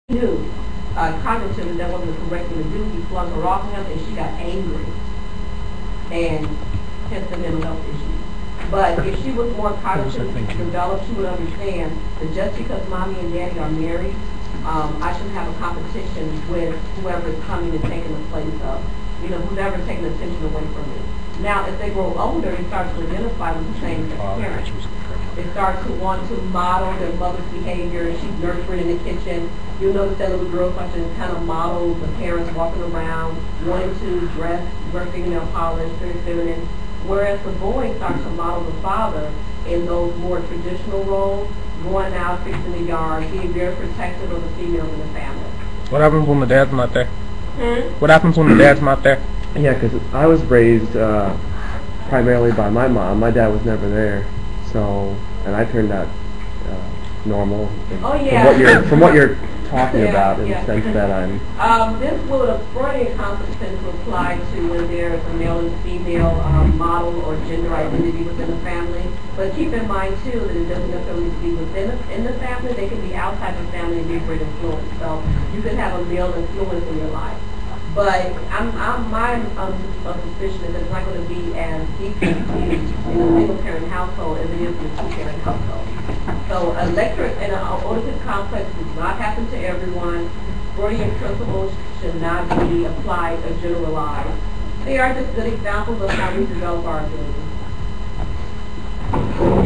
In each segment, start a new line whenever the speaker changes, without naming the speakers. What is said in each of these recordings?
knew cognitively that wasn't the correct thing to do. He flung her off him, and she got angry, and hence the mental health issue. But if she was more cognitively developed, she would understand that just because mommy and daddy are married, I shouldn't have a competition with whoever is coming and taking the place of, whoever's taking attention away from me. Now, as they grow older, they start to identify with the same as parents. They start to want to model their mother's behavior. She's nurturing in the kitchen. You'll notice that little girl starts to kind of model the parents walking around, wanting to dress, wear fingernail polish, very feminine. Whereas the boy starts to model the father in those more traditional roles, going out, fixing the yard, being very protective of the females in the family.
What happens when the dad's not there? What happens when the dad's not there?
Yeah, because I was raised primarily by my mom. My dad was never there, and I turned out normal.
Oh yeah.
From what you're talking about, in the sense that I'm.
This would a Freudian concept tend to apply to when there's a male and female model or gender identity within the family. But keep in mind too that it doesn't necessarily need to be in the family. They can be outside the family and be a great influence. So you can have a male influence in your life. But my suspicion is that it's not going to be as deeply used in a single-parent household as it is in a two-parent household. So electric and an Oedipus complex does not happen to everyone. Freudian principles should not be applied or generalized. They are just good examples of how we develop our abilities.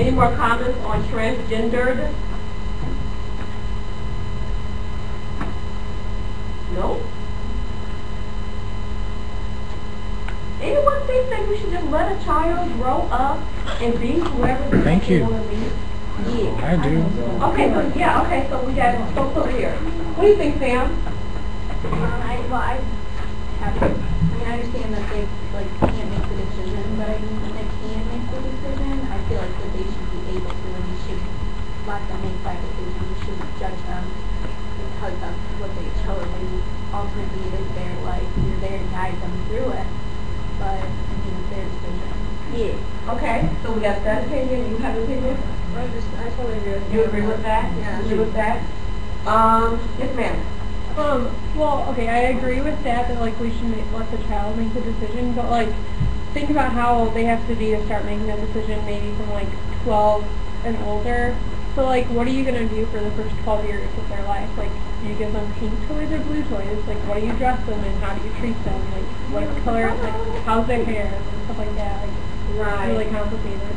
Any more comments on transgendered? No? Anyone think that we should just let a child grow up and be whoever they want to be? Yeah.
I do.
Okay, so we got folks over here. What do you think, Sam?
I understand that they can't make the decision, but I mean when they can make the decision, I feel like that they should be able to, and you should let them make that decision. You shouldn't judge them because of what they chose. I mean, ultimately it is their life. You're there to guide them through it. But I mean, it's their decision.
Yeah. Okay. So we got that opinion. You have an opinion?
I totally agree with you.
You agree with that?
Yeah.
You agree with that? Yes, ma'am.
Well, okay, I agree with that we should let the child make the decision, but think about how old they have to be to start making that decision, maybe from 12 and older. So what are you going to do for the first 12 years of their life? Do you give them pink toys or blue toys? What do you dress them and how do you treat them? What color, how's their hair and stuff like that.
Right.
It's really complicated.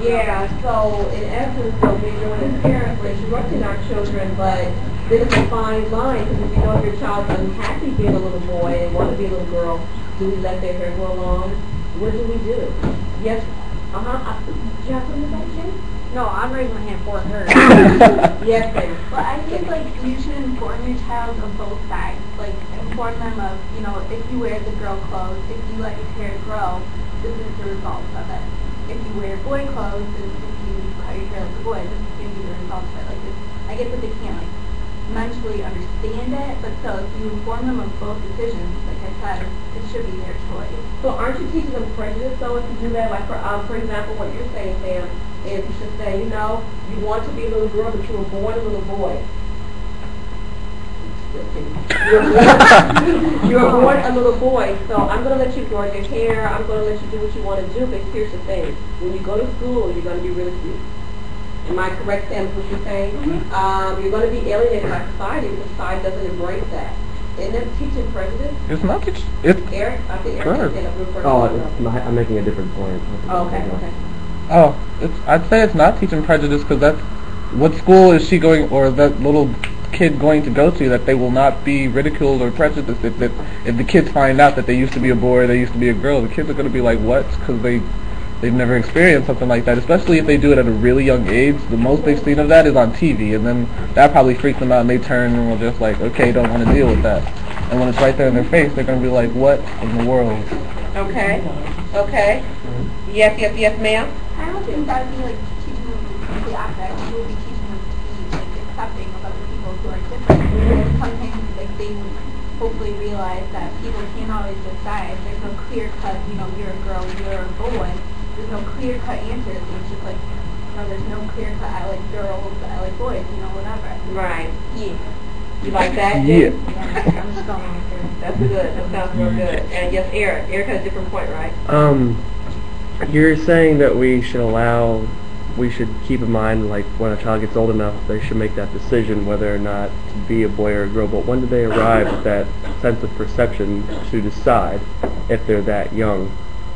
Yeah, so in essence, what we're doing as parents, we're instructing our children, but there's a fine line, because if you know if your child's unhappy being a little boy and want to be a little girl, do we let their hair grow long? What do we do? Yes, do you have something to say, Jim?
No, I'm raising my hand for her.
Yes, ma'am.
Well, I think you should inform your child of both sides. Inform them of, if you wear the girl clothes, if you let your hair grow, this is the results of it. If you wear boy clothes, and if you cut your hair like a boy, this is going to be the results of it. I get that they can't mentally understand it, but still, if you inform them of both decisions, like I said, it should be their choice.
So aren't you teaching them prejudice though if you do that? For example, what you're saying, Sam, is you should say, you want to be a little girl, but you were born a little boy. You were born a little boy, so I'm going to let you grow your hair, I'm going to let you do what you want to do, but here's the thing. When you go to school, you're going to be really cute. Am I correct, Sam, what you're saying? You're going to be alienated by society because society doesn't embrace that. Isn't it teaching prejudice?
It's not teaching.
Eric? I think Eric said up real first.
I'm making a different point.
I'd say it's not teaching prejudice because that's what school is she going, or that little kid going to go to, that they will not be ridiculed or prejudiced if the kids find out that they used to be a boy or they used to be a girl. The kids are going to be like, what? Because they've never experienced something like that, especially if they do it at a really young age. The most they've seen of that is on TV, and then that probably freaks them out, and they turn and are just like, okay, don't want to deal with that. And when it's right there in their face, they're going to be like, what in the world?
Okay. Yes, ma'am?
I don't think that would be teaching them the opposite. We would be teaching them to be accepting of other people who are different. Sometimes they would hopefully realize that people can't always decide. There's no clear cut, you're a girl, you're a boy. There's no clear cut answer. It's just there's no clear cut, I like girls, I like boys, whatever.
Right.
Yeah.
You like that?
Yeah.
I'm just going on here.
That's good. That sounds real good. And yes, Eric. Eric has a different point, right?
You're saying that we should keep in mind, like, when a child gets old enough, they should make that decision whether or not to be a boy or a girl. But when do they arrive at that sense of perception to decide if they're that young?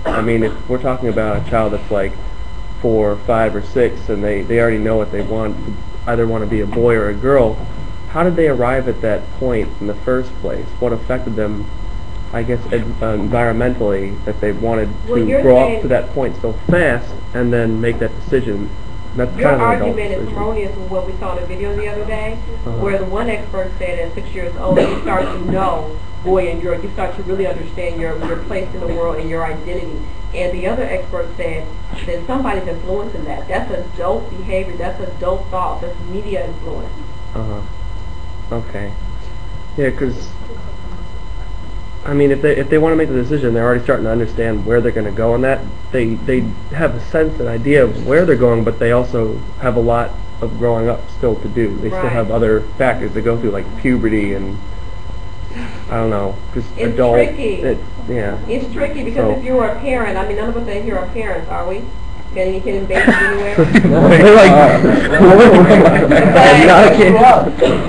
I mean, if we're talking about a child that's like 4, 5, or 6, and they already know what they want, either want to be a boy or a girl, how did they arrive at that point in the first place? What affected them, I guess, environmentally, that they wanted
Well,
to
you're
grow
saying-
up to that point so fast and then make that decision? That's
Your
kind of an adult
argument is
decision.
erroneous with what we saw in the video the other day,
Uh-huh.
where the one expert said at 6 years old, you start to know boy and girl, you start to really understand your place in the world and your identity. And the other expert said that somebody's influencing that. That's adult behavior, that's adult thought, that's media influence.
Uh-huh. Okay. Yeah, because, I mean, if they want to make the decision, they're already starting to understand where they're going to go on that. They have a sense and idea of where they're going, but they also have a lot of growing up still to do. They still
Right.
have other factors to go through, like puberty and, I don't know, just
It's
adult.
tricky.
Yeah.
It's tricky because
So-
if you were a parent, I mean, none of us in here are parents, are we? Got any kids babies anywhere?
They're like, I'm not a kid.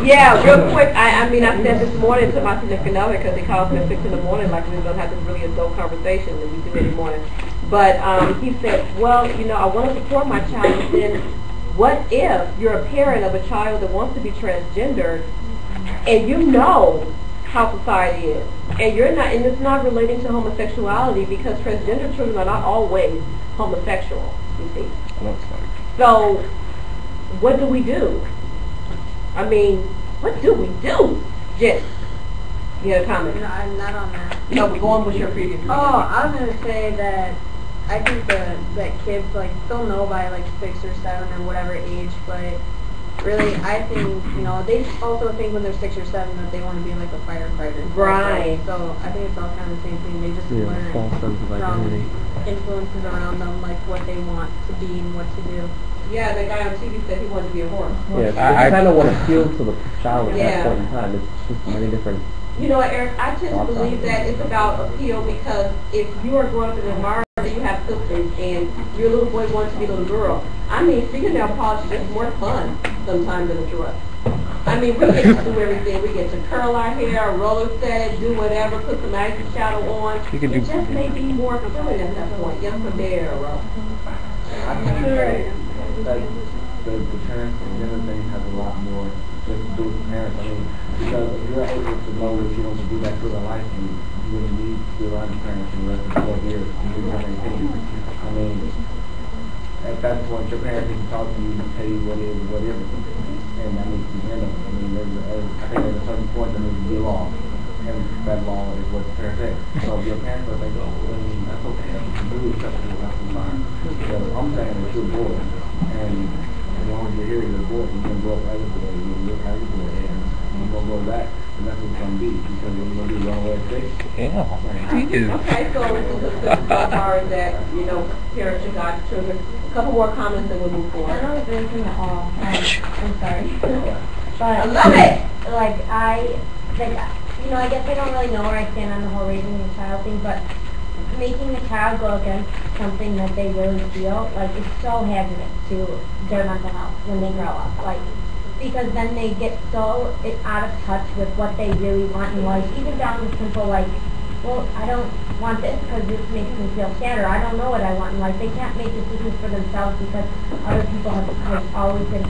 Yeah, real quick, I mean, I said this morning to my significant other because he calls me at 6 in the morning like we were going to have this really adult conversation that we do every morning. But he said, well, you know, I want to support my child, but then what if you're a parent of a child that wants to be transgendered and you know how society is, and you're not, and it's not relating to homosexuality because transgender children are not always homosexual, you see. So, what do we do? I mean, what do we do? Jen, you had a comment?
No, I'm not on that.
No, we're going with your previous
Oh, I was gonna say that I think that kids, like, they'll know by like 6 or 7 or whatever age, but really I think, you know, they also think when they're 6 or 7 that they want to be like a firefighter.
Right.
So I think it's all kind of the same thing. They just
Yeah,
learn
false sense of identity.
from influences around them, like what they want to be and what to do.
Yeah, the guy on TV said he wanted to be a horse.
Yeah,
I-
kind of what appeals to the child at
Yeah.
that point in time. It's just many different.
You know what, Eric, I tend to believe that it's about appeal because if you are growing up in an environment where you have sisters and your little boy wants to be a little girl, I mean, fingernail polish is just more fun sometimes than a dress. I mean, we get to do everything. We get to curl our hair, roller set it, do whatever, put some ice shadow on.
You can
It
do-
just may be more appealing at that point. Yes, from there,
I think that the parents and the other thing has a lot more just to do with the parents. I mean, because if you're able to know that you want to do that through their life, you really need to be around your parents for the rest of the 12 years to do that thing. I mean, at that point, your parents can talk to you and tell you what is and what isn't. And that needs to be handled. I mean, I think there's a certain point that needs to be a law. And that law is what the parents say. So if your parents are like, oh, well, that's okay, that's what you do, acceptable, that's fine. So I'm saying that you're a boy, and as long as you're here, you're a boy, you're going to grow up as a boy, you're going to look as a boy, and you're going to grow back, and that's what it's going to be, because you're going to be the wrong way of thinking.
Yeah, he is.
Okay, so as far as that, you know, parents should guide children. A couple more comments and we'll move
I
forward.
don't agree with them at all. I'm sorry.
I
But,
love it!
like, you know, I guess I don't really know where I stand on the whole raising your child thing, but making the child go against something that they really feel, like, it's so hazardous to their mental health when they grow up. Like, because then they get so out of touch with what they really want in life, even down to simple, like, well, I don't want this because this makes me feel sad, or I don't know what I want in life. They can't make decisions for themselves because other people have always been